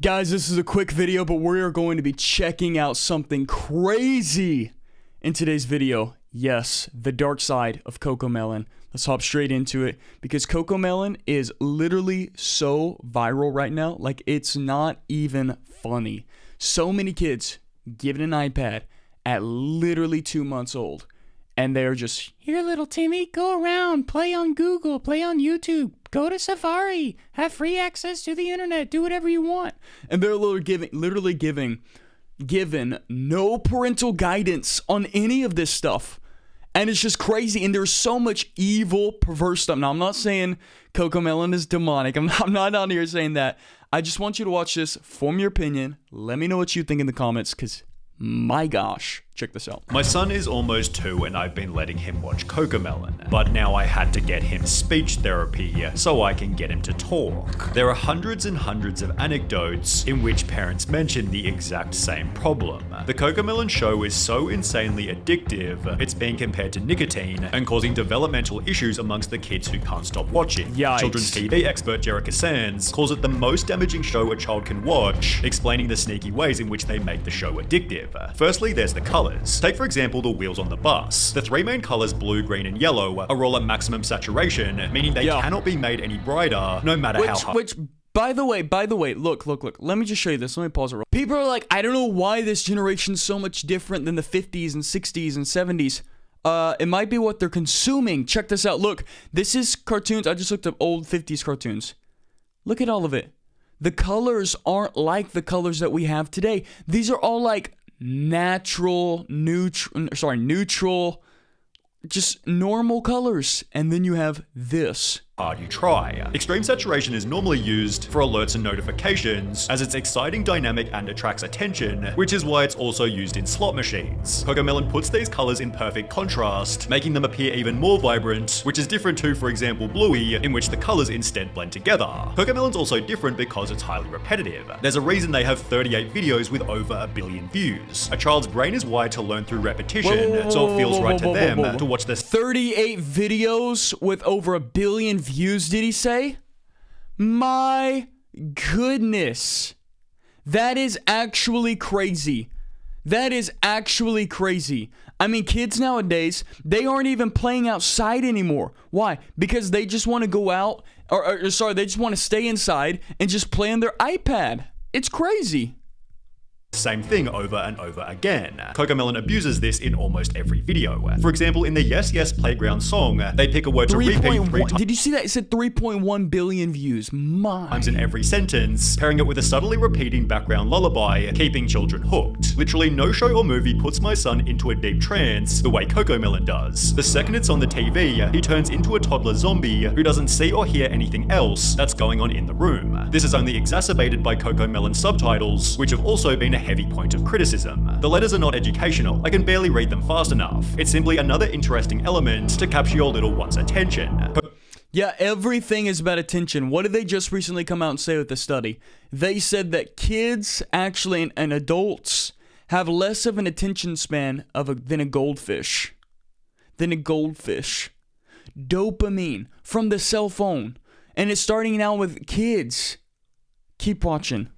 Guys, this is a quick video, but we are going to be checking out something crazy in today's video. Yes, the dark side of Cocomelon. Let's hop straight into it because Cocomelon is literally so viral right now. Like, it's not even funny. So many kids given an iPad at literally 2 months old. And they're just, here, little Timmy, go around, play on Google, play on YouTube, go to Safari, have free access to the internet, do whatever you want. And they're literally given no parental guidance on any of this stuff. And it's just crazy. And there's so much evil, perverse stuff. Now, I'm not saying Cocomelon is demonic. I'm not out here saying that. I just want you to watch this, form your opinion. Let me know what you think in the comments, because my gosh, check this out. My son is almost 2 and I've been letting him watch Cocomelon, but now I had to get him speech therapy so I can get him to talk. There are hundreds and hundreds of anecdotes in which parents mention the exact same problem. The Cocomelon show is so insanely addictive, it's being compared to nicotine and causing developmental issues amongst the kids who can't stop watching. Yikes. Children's TV expert Jerica Sands calls it the most damaging show a child can watch, explaining the sneaky ways in which they make the show addictive. Firstly, there's the colors. Take for example the wheels on the bus. The 3 main colors, blue, green, and yellow, are all at maximum saturation, meaning they cannot be made any brighter, no matter how hard. Which, by the way, look. Let me just show you this. Let me pause it. People are like, I don't know why this generation's so much different than the 50s and 60s and 70s. It might be what they're consuming. Check this out. Look, this is cartoons. I just looked up old 50s cartoons. Look at all of it. The colors aren't like the colors that we have today. These are all like neutral, just normal colors. And then you have this. Hard you try. Extreme saturation is normally used for alerts and notifications, as it's exciting, dynamic, and attracts attention, which is why it's also used in slot machines. Cocomelon puts these colors in perfect contrast, making them appear even more vibrant, which is different to, for example, Bluey, in which the colors instead blend together. Cocomelon's also different because it's highly repetitive. There's a reason they have 38 videos with over 1 billion views. A child's brain is wired to learn through repetition, so it feels right to them to watch this. 38 videos with over 1 billion views, did he say? My goodness. That is actually crazy. That is actually crazy. I mean, kids nowadays, they aren't even playing outside anymore. Why? Because they just want to go out, they just want to stay inside and just play on their iPad. It's crazy. Same thing over and over again. Cocomelon abuses this in almost every video. For example, in the Yes Yes Playground song, they pick a word to repeat 3 times. Did you see that? It said 3.1 billion views. Times in every sentence, pairing it with a subtly repeating background lullaby, keeping children hooked. Literally no show or movie puts my son into a deep trance the way Cocomelon does. The second it's on the TV, he turns into a toddler zombie who doesn't see or hear anything else that's going on in the room. This is only exacerbated by Cocomelon subtitles, which have also been a heavy point of criticism. The letters are not educational. I can barely read them fast enough. It's simply another interesting element to capture your little one's attention. Yeah, everything is about attention. What did they just recently come out and say with the study? They said that kids actually and adults have less of an attention span than a goldfish. Dopamine from the cell phone. And it's starting now with kids. Keep watching.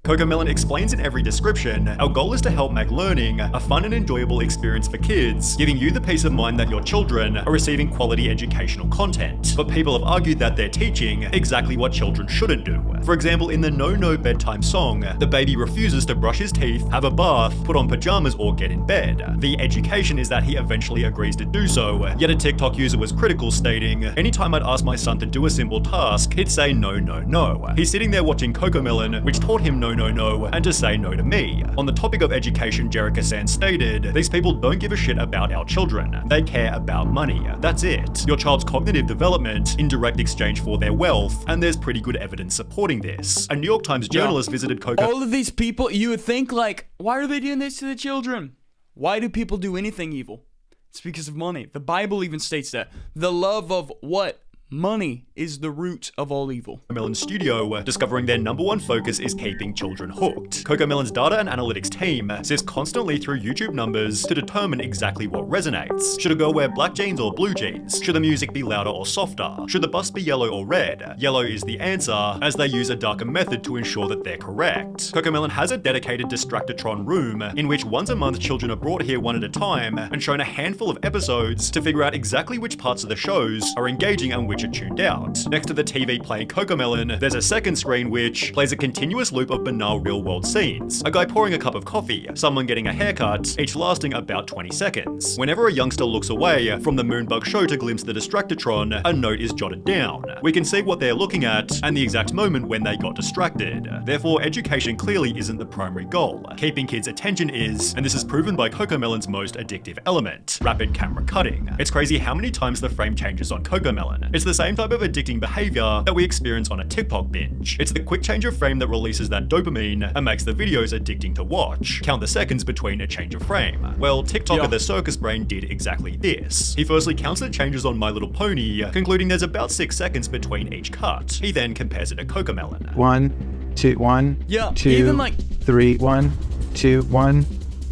Cocomelon explains in every description, our goal is to help make learning a fun and enjoyable experience for kids, giving you the peace of mind that your children are receiving quality educational content. But people have argued that they're teaching exactly what children shouldn't do. For example, in the No No Bedtime song, the baby refuses to brush his teeth, have a bath, put on pajamas, or get in bed. The education is that he eventually agrees to do so, yet a TikTok user was critical, stating, anytime I'd ask my son to do a simple task, he'd say no, no, no. He's sitting there watching Cocomelon, which taught him no, and to say no to me. On the topic of education, Jerica Sands stated, these people don't give a shit about our children. They care about money. That's it. Your child's cognitive development in direct exchange for their wealth, and there's pretty good evidence supporting this. A New York Times journalist visited All of these people, you would think like, why are they doing this to the children? Why do people do anything evil? It's because of money. The Bible even states that. The love of what? Money is the root of all evil. Cocomelon Studio, discovering their #1 focus is keeping children hooked. Cocomelon's data and analytics team sifts constantly through YouTube numbers to determine exactly what resonates. Should a girl wear black jeans or blue jeans? Should the music be louder or softer? Should the bus be yellow or red? Yellow is the answer, as they use a darker method to ensure that they're correct. Cocomelon has a dedicated Distractatron room, in which once a month children are brought here one at a time and shown a handful of episodes to figure out exactly which parts of the shows are engaging and which are tuned out. Next to the TV playing Cocomelon, there's a second screen which plays a continuous loop of banal real-world scenes. A guy pouring a cup of coffee, someone getting a haircut, each lasting about 20 seconds. Whenever a youngster looks away from the Moonbug show to glimpse the Distractatron, a note is jotted down. We can see what they're looking at and the exact moment when they got distracted. Therefore, education clearly isn't the primary goal. Keeping kids' attention is, and this is proven by Cocomelon's most addictive element, rapid camera cutting. It's crazy how many times the frame changes on Cocomelon. It's the same type of addicting behavior that we experience on a TikTok binge. It's the quick change of frame that releases that dopamine and makes the videos addicting to watch. Count the seconds between a change of frame. Well, TikToker the circus brain did exactly this. He firstly counts the changes on My Little Pony, concluding there's about 6 seconds between each cut. He then compares it to Cocomelon. 1, 2, 1, Yeah, 2, even like 3, 1, 2, 1,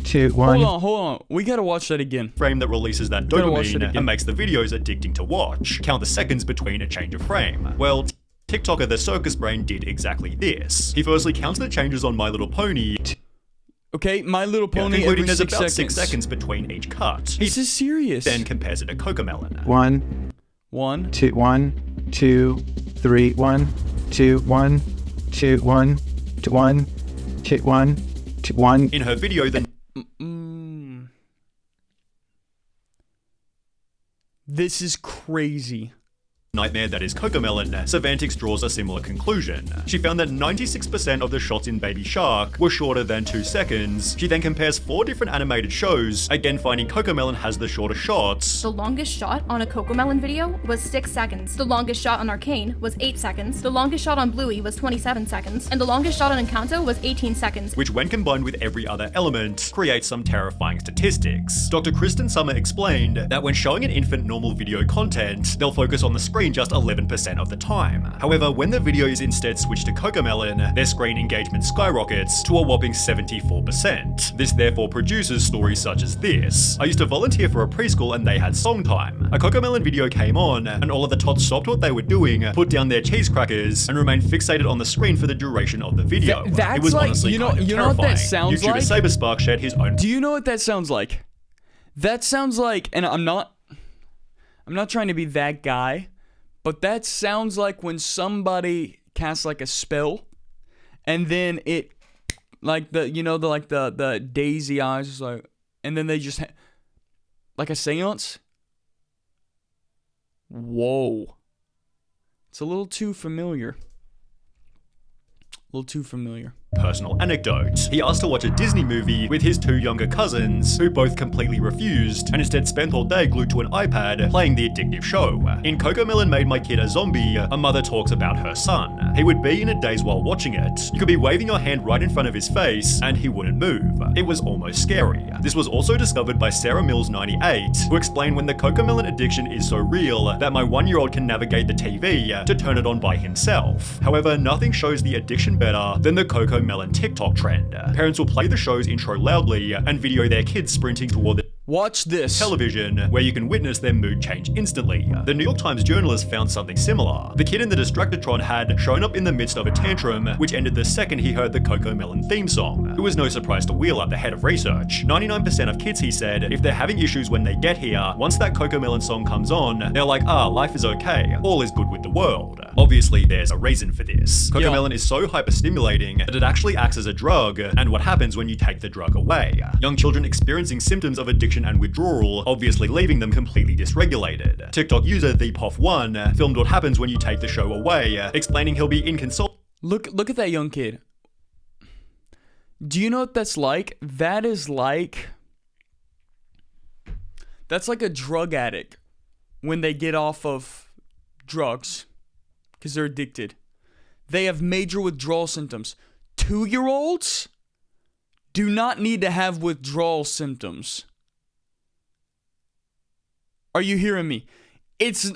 2, 1. Hold on. We gotta watch that again. Frame that releases that Gotta watch it dopamine again. and makes the videos addicting to watch. Count the seconds between a change of frame. Well, TikToker the circus brain did exactly this. He firstly counts the changes on My Little Pony, Okay, My Little Pony concluding every there's 6 about seconds. 6 seconds between each cut. He This is serious. then compares it to Cocomelon. 1, 1. 2, 1, 2, 3, 1, 2, 1, 2, 1, 2, 1, 2, 1, 2, 1. In her video, the This is crazy. nightmare that is Cocomelon, Savantix draws a similar conclusion. She found that 96% of the shots in Baby Shark were shorter than 2 seconds. She then compares 4 different animated shows, again finding Cocomelon has the shorter shots. The longest shot on a Cocomelon video was 6 seconds. The longest shot on Arcane was 8 seconds. The longest shot on Bluey was 27 seconds. And the longest shot on Encanto was 18 seconds. Which when combined with every other element, creates some terrifying statistics. Dr. Kristen Summer explained that when showing an infant normal video content, they'll focus on the screen just 11% of the time. However, when the video is instead switched to Cocomelon, their screen engagement skyrockets to a whopping 74%. This therefore produces stories such as this. I used to volunteer for a preschool and they had song time. A Cocomelon video came on, and all of the tots stopped what they were doing, put down their cheese crackers, and remained fixated on the screen for the duration of the video. That's it was like, honestly you know kind of what that terrifying. sounds YouTuber like? Saberspark shared his own. Do you know what that sounds like? That sounds like, and I'm not trying to be that guy, but that sounds like when somebody casts like a spell, and then it, like the daisy eyes is like, and then they just like a seance. Whoa, it's a little too familiar. Personal anecdote. He asked to watch a Disney movie with his 2 younger cousins, who both completely refused, and instead spent all day glued to an iPad playing the addictive show. In Cocomelon Made My Kid a Zombie, a mother talks about her son. He would be in a daze while watching it. You could be waving your hand right in front of his face, and he wouldn't move. It was almost scary. This was also discovered by Sarah Mills 98, who explained when the Cocomelon addiction is so real that my 1-year-old can navigate the TV to turn it on by himself. However, nothing shows the addiction better than the Cocomelon TikTok trend. Parents will play the show's intro loudly and video their kids sprinting toward the Watch this. television, where you can witness their mood change instantly. The New York Times journalist found something similar. The kid in the Distractatron had shown up in the midst of a tantrum, which ended the second he heard the Cocomelon theme song. It was no surprise to Wheeler, the head of research. 99% of kids, he said, if they're having issues when they get here, once that Cocomelon song comes on, they're like, life is okay, all is good with the world. Obviously, there's a reason for this. Cocomelon is so hyperstimulating that it actually acts as a drug, and what happens when you take the drug away. Young children experiencing symptoms of addiction and withdrawal, obviously leaving them completely dysregulated. TikTok user ThePoff1 filmed what happens when you take the show away, explaining he'll be inconsolable. Look at that young kid. Do you know what that's like? That's like a drug addict when they get off of drugs because they're addicted. They have major withdrawal symptoms. 2-year-olds do not need to have withdrawal symptoms. Are you hearing me? It's,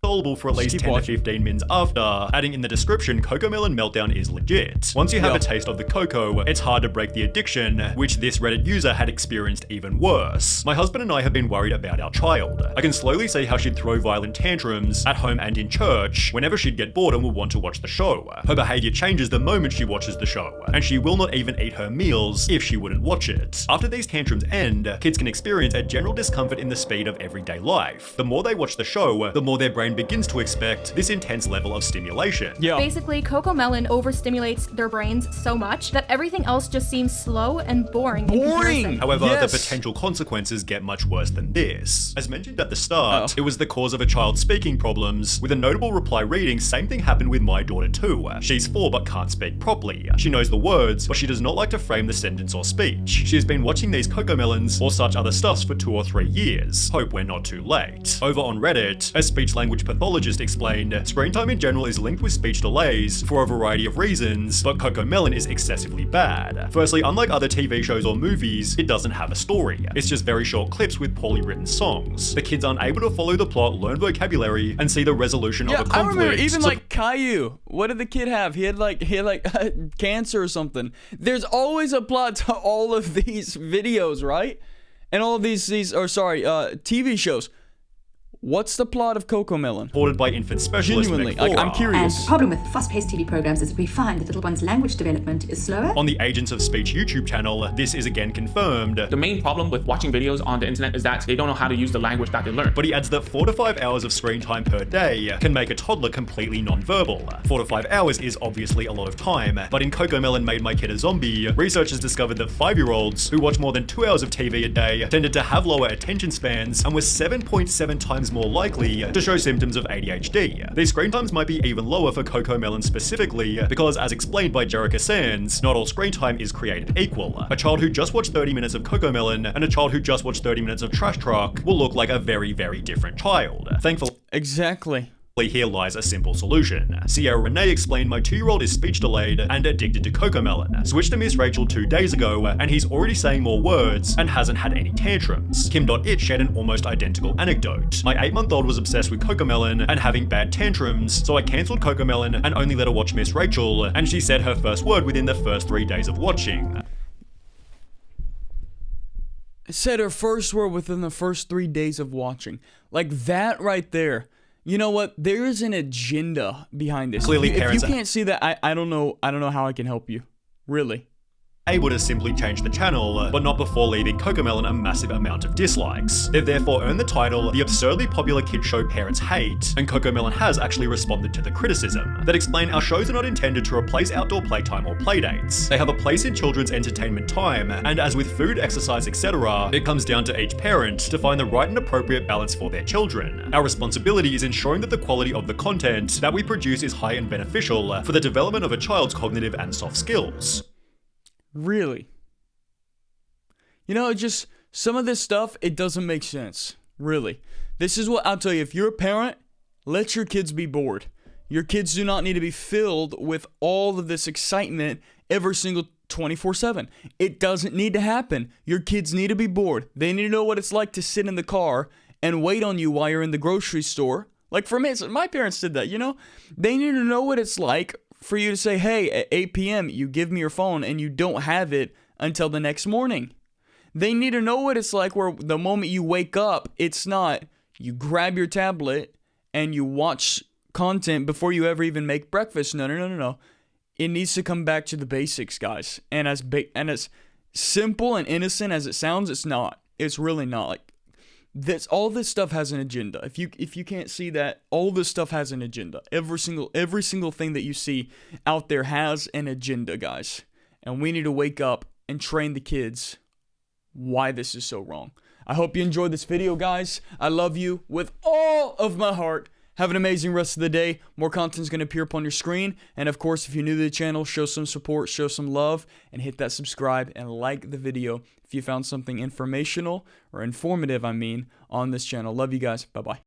for at least keep 10 watching. to 15 mins after, adding in the description Cocomelon Meltdown is legit. Once you have a taste of the cocoa, it's hard to break the addiction, which this Reddit user had experienced even worse. My husband and I have been worried about our child. I can slowly see how she'd throw violent tantrums at home and in church whenever she'd get bored and would want to watch the show. Her behavior changes the moment she watches the show, and she will not even eat her meals if she wouldn't watch it. After these tantrums end, kids can experience a general discomfort in the speed of everyday life. The more they watch the show, the more their brain begins to expect this intense level of stimulation. Yeah. Basically, Cocomelon overstimulates their brains so much that everything else just seems slow and boring. in comparison. However, Yes. the potential consequences get much worse than this. As mentioned at the start, it was the cause of a child's speaking problems, with a notable reply reading, "Same thing happened with my daughter too. She's 4 but can't speak properly. She knows the words, but she does not like to frame the sentence or speech. She has been watching these Cocomelons or such other stuffs for 2 or 3 years. Hope we're not too late." Over on Reddit, a speech language pathologist explained, "Screen time in general is linked with speech delays for a variety of reasons, but Cocomelon is excessively bad. Firstly, unlike other TV shows or movies, it doesn't have a story. It's just very short clips with poorly written songs. The kids aren't able to follow the plot, learn vocabulary, and see the resolution of a I conflict." remember even So- like Caillou. What did the kid have? He had like cancer or something. There's always a plot to all of these videos, right? And all of these TV shows. What's the plot of Cocomelon? Supported by infant specialist Genuinely, like, I'm Megfora. curious. And the problem with fast-paced TV programs is that we find that little one's language development is slower. On the Agents of Speech YouTube channel, this is again confirmed, The main problem with watching videos on the internet is that they don't know how to use the language that they learn. but he adds that 4 to 5 hours of screen time per day can make a toddler completely non-verbal. 4 to 5 hours is obviously a lot of time, but in Cocomelon Made My Kid a Zombie, researchers discovered that 5-year-olds who watch more than 2 hours of TV a day tended to have lower attention spans and were 7.7 times more likely to show symptoms of ADHD. These screen times might be even lower for Cocomelon specifically, because as explained by Jerica Sands, not all screen time is created equal. A child who just watched 30 minutes of Cocomelon and a child who just watched 30 minutes of Trash Truck will look like a very, very different child. Thankfully, Exactly. here lies a simple solution. Sierra Renee explained, "My 2-year-old is speech delayed and addicted to Cocomelon. Switched to Miss Rachel 2 days ago, and he's already saying more words and hasn't had any tantrums." Kim.it shared an almost identical anecdote. "My 8-month-old was obsessed with Cocomelon and having bad tantrums, so I cancelled Cocomelon and only let her watch Miss Rachel, and she said her first word within the first 3 days of watching." Said her first word within the first 3 days of watching. Like that right there. You know what? There is an agenda behind this. Clearly if you parents are- can't see that, I don't know how I can help you. Really. Able to simply change the channel, but not before leaving Cocomelon a massive amount of dislikes. They've therefore earned the title the absurdly popular kid show parents hate, and Cocomelon has actually responded to the criticism that explain our shows are not intended to replace outdoor playtime or playdates. They have a place in children's entertainment time, and as with food, exercise, etc., it comes down to each parent to find the right and appropriate balance for their children. Our responsibility is ensuring that the quality of the content that we produce is high and beneficial for the development of a child's cognitive and soft skills. Really. You know, just some of this stuff, it doesn't make sense. Really. This is what I'll tell you. If you're a parent, let your kids be bored. Your kids do not need to be filled with all of this excitement every single 24/7. It doesn't need to happen. Your kids need to be bored. They need to know what it's like to sit in the car and wait on you while you're in the grocery store. Like for me, my parents did that, you know? They need to know what it's like for you to say, hey, at 8 p.m., you give me your phone and you don't have it until the next morning. They need to know what it's like where the moment you wake up, it's not you grab your tablet and you watch content before you ever even make breakfast. No. It needs to come back to the basics, guys. And as simple and innocent as it sounds, it's not. It's really not. Like all this stuff has an agenda. If you can't see that, all this stuff has an agenda. Every single thing that you see out there has an agenda, guys. And we need to wake up and train the kids why this is so wrong. I hope you enjoyed this video, guys. I love you with all of my heart. Have an amazing rest of the day. More content is going to appear up on your screen. And of course, if you're new to the channel, show some support, show some love, and hit that subscribe and like the video if you found something informational or informative, on this channel. Love you guys. Bye-bye.